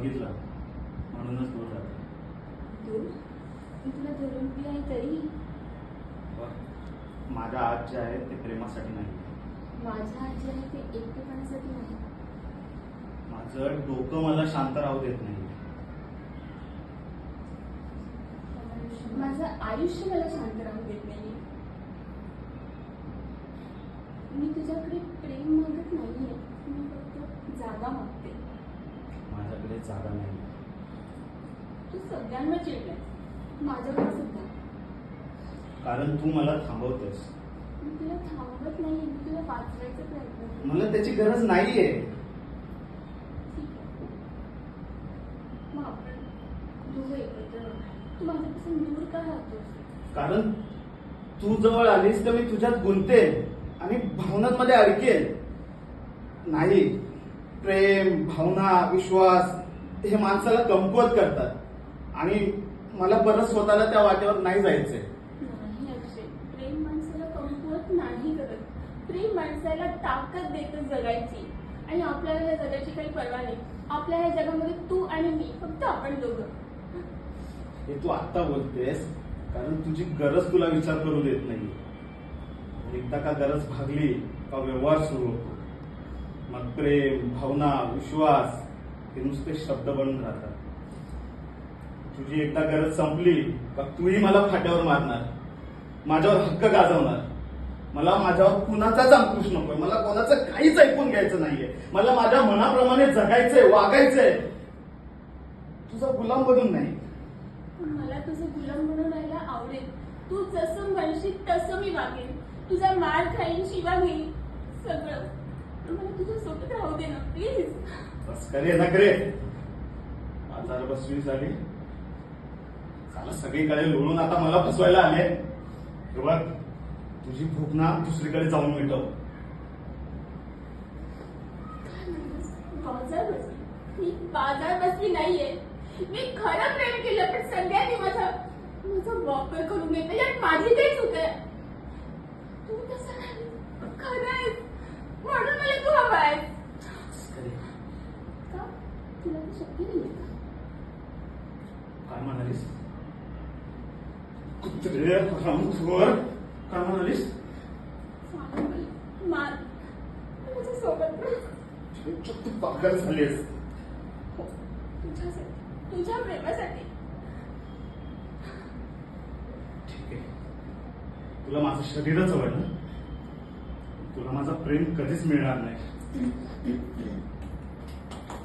बघितलं म्हणूनच दूर जातो. दूर? मी तुला धरून बी आहे तरी. माझ्या आत जे आहे ते प्रेमासाठी नाही, माझ्या आत जे आहे ते एकटेपणासाठी नाही. माझं डोकं मला शांत राहू देत नाही. माझं आयुष्य मला शांत राहू देत नाही. मी तुझ्याकडे प्रेम मागत नाहीये, मी फक्त जागा मागते. माझ्याकडे जागा नाही. तू सगळ्यांना चिडलाय, माझ्याकडे सुद्धा. कारण तू मला थांबवतेस. मी तुला थांबवत नाहीये, मी तुला वाचवायचा प्रयत्न करते. मला त्याची गरज नाहीये. ठीक आहे, मग आपण दोघं एकत्र राहू. तू माझ्यापासून दूर का राहतोस? कारण तू जवळ आलीस तर मी तुझ्यात गुंते आणि भावनांमध्ये अडकेल. नाही, प्रेम, भावना, विश्वास हे माणसाला कमकुवत करतात आणि मला परत स्वतःला त्या वाटेवर नाही जायचंय. नाही अक्षय, प्रेम माणसाला कमकुवत नाही करत. प्रेम माणसाला ताकद देतं जगायची. आणि आपल्याला ह्या जगाची काही पर्वा नाही. आपल्या ह्या जगामध्ये तू आणि मी, फक्त आपण दोघं. हे तू आत्ता बोलतेस कारण तुझी गरज तुला विचार करू देत नाही. एकदा का गरज भागली का व्यवहार सुरू होतो. मग प्रेम, भावना, विश्वास हे नुसते शब्द बनून राहतात. तुझी एकदा गरज संपली का तूही मला फाट्यावर मारणार, माझ्यावर हक्क गाजवणार. मला माझ्यावर कुणाचाच अंकुश नकोय. मला कोणाचं काहीच ऐकून घ्यायचं नाहीये. मला माझ्या मनाप्रमाणे जगायचंय, वागायचंय, तुझा गुलाम बनून नाही. मला तुझं गुलाम म्हणून राहायला आवडेल. तू जसं म्हणशील तसं मी वागेन. तुझा मार खाईन, शिवा घेईन, सगळं. मला तुझ्या सोबत राहू दे ना प्लीज. बस करे ना करे. बाजार बसवी झाली, साला सगळीकडे लोळून आता मला फसवायला आले. बघ, तुझी भूक ना दुसरीकडे जाऊन मिटव. बाजार बसली? मी बाजार बसली नाहीये. मी खरं प्रेम केलं, पण सगळ्यांनी माझा वापर करून घेतला. यात माझी काही चूक आहे? तू तसं नाही, खरं आहेस म्हणून मला तू हवा आहेस. का? तुला ते शक्य नाहीये का? काय म्हणालीस? कुत्रे, हरामखोर, काय म्हणालीस? मार तुझ्या सोबत. तू पागल झालीस. तुझ्यासाठी, तुझ्या प्रेमासाठी. ठीक आहे, तुला माझं शरीरच आवडलं, तुला माझं प्रेम कधीच मिळणार नाही.